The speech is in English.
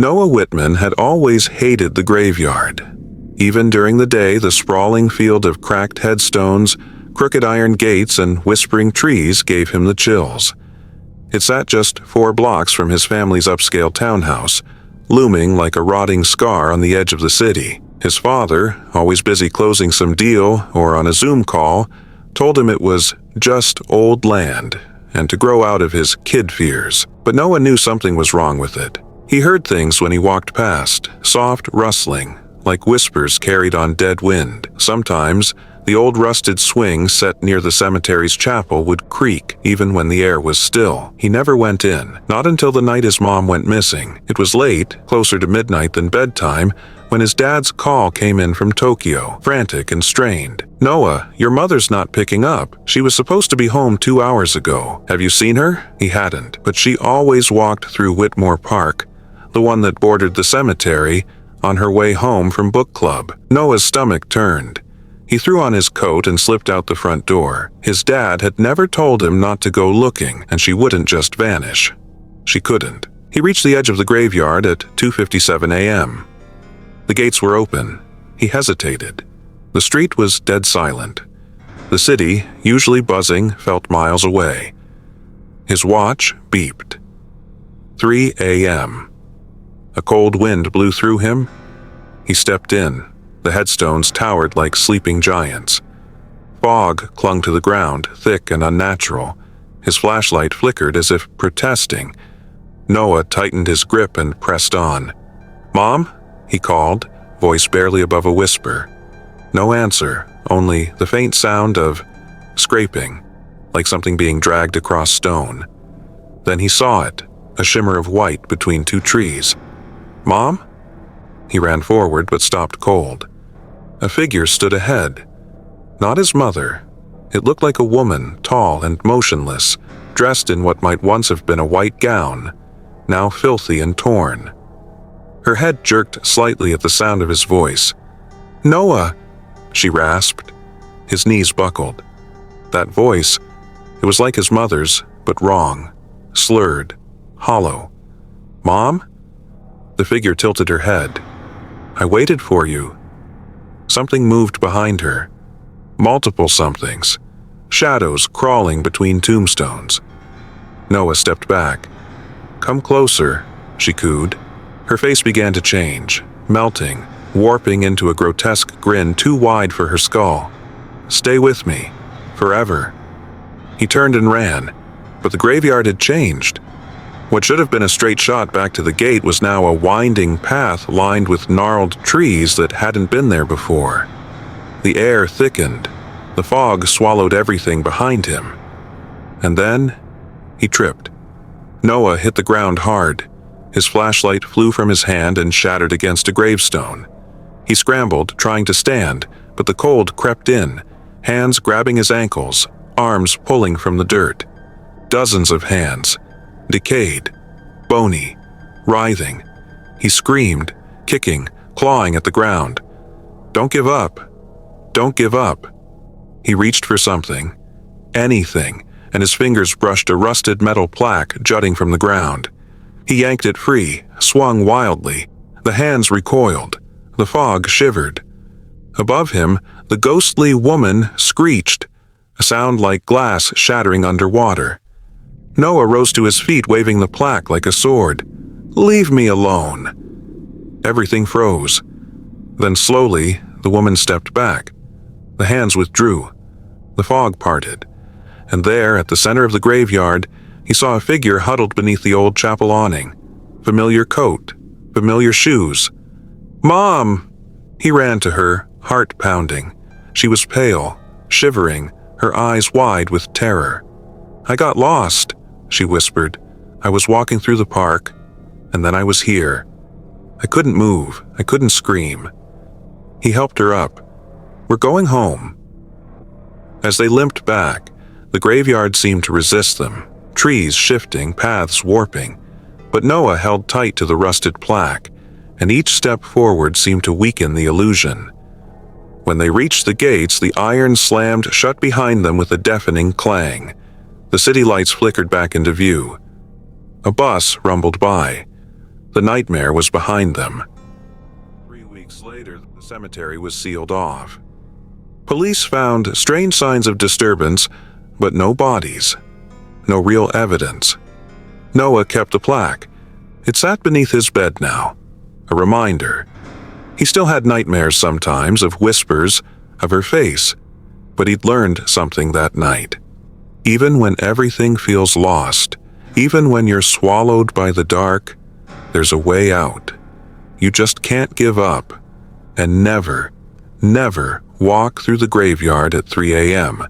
Noah Whitman had always hated the graveyard. Even during the day, the sprawling field of cracked headstones, crooked iron gates, and whispering trees gave him the chills. It sat just 4 blocks from his family's upscale townhouse, looming like a rotting scar on the edge of the city. His father, always busy closing some deal or on a Zoom call, told him it was just old land and to grow out of his kid fears. But Noah knew something was wrong with it. He heard things when he walked past, soft rustling, like whispers carried on dead wind. Sometimes, the old rusted swing set near the cemetery's chapel would creak even when the air was still. He never went in, not until the night his mom went missing. It was late, closer to midnight than bedtime, when his dad's call came in from Tokyo, frantic and strained. "Noah, your mother's not picking up. She was supposed to be home 2 hours ago. Have you seen her?" He hadn't, but she always walked through Whitmore Park, the one that bordered the cemetery, on her way home from book club. Noah's stomach turned. He threw on his coat and slipped out the front door. His dad had never told him not to go looking, and she wouldn't just vanish. She couldn't. He reached the edge of the graveyard at 2:57 a.m. The gates were open. He hesitated. The street was dead silent. The city, usually buzzing, felt miles away. His watch beeped. 3 a.m. A cold wind blew through him. He stepped in. The headstones towered like sleeping giants. Fog clung to the ground, thick and unnatural. His flashlight flickered as if protesting. Noah tightened his grip and pressed on. "Mom?" he called, voice barely above a whisper. No answer, only the faint sound of scraping, like something being dragged across stone. Then he saw it, a shimmer of white between 2 trees. "Mom?" He ran forward but stopped cold. A figure stood ahead. Not his mother. It looked like a woman, tall and motionless, dressed in what might once have been a white gown, now filthy and torn. Her head jerked slightly at the sound of his voice. "Noah!" she rasped. His knees buckled. That voice, it was like his mother's, but wrong, slurred, hollow. "Mom?" The figure tilted her head. "I waited for you." Something moved behind her. Multiple somethings. Shadows crawling between tombstones. Noah stepped back. "Come closer," she cooed. Her face began to change, melting, warping into a grotesque grin too wide for her skull. "Stay with me. Forever." He turned and ran, but the graveyard had changed. What should have been a straight shot back to the gate was now a winding path lined with gnarled trees that hadn't been there before. The air thickened. The fog swallowed everything behind him. And then, he tripped. Noah hit the ground hard. His flashlight flew from his hand and shattered against a gravestone. He scrambled, trying to stand, but the cold crept in, hands grabbing his ankles, arms pulling from the dirt. Dozens of hands. Decayed, bony, writhing. He screamed, kicking, clawing at the ground. "Don't give up. Don't give up." He reached for something, anything, and his fingers brushed a rusted metal plaque jutting from the ground. He yanked it free, swung wildly. The hands recoiled. The fog shivered. Above him, the ghostly woman screeched, a sound like glass shattering underwater. Noah rose to his feet, waving the plaque like a sword. "Leave me alone." Everything froze. Then slowly, the woman stepped back. The hands withdrew. The fog parted. And there, at the center of the graveyard, he saw a figure huddled beneath the old chapel awning. Familiar coat, familiar shoes. "Mom!" He ran to her, heart pounding. She was pale, shivering, her eyes wide with terror. "I got lost," she whispered. "I was walking through the park, and then I was here. I couldn't move, I couldn't scream." He helped her up. "We're going home." As they limped back, the graveyard seemed to resist them, trees shifting, paths warping. But Noah held tight to the rusted plaque, and each step forward seemed to weaken the illusion. When they reached the gates, the iron slammed shut behind them with a deafening clang. The city lights flickered back into view. A bus rumbled by. The nightmare was behind them. 3 weeks later, the cemetery was sealed off. Police found strange signs of disturbance, but no bodies. No real evidence. Noah kept a plaque. It sat beneath his bed now. A reminder. He still had nightmares sometimes of whispers, of her face, but he'd learned something that night. Even when everything feels lost, even when you're swallowed by the dark, there's a way out. You just can't give up. And never, never walk through the graveyard at 3 a.m.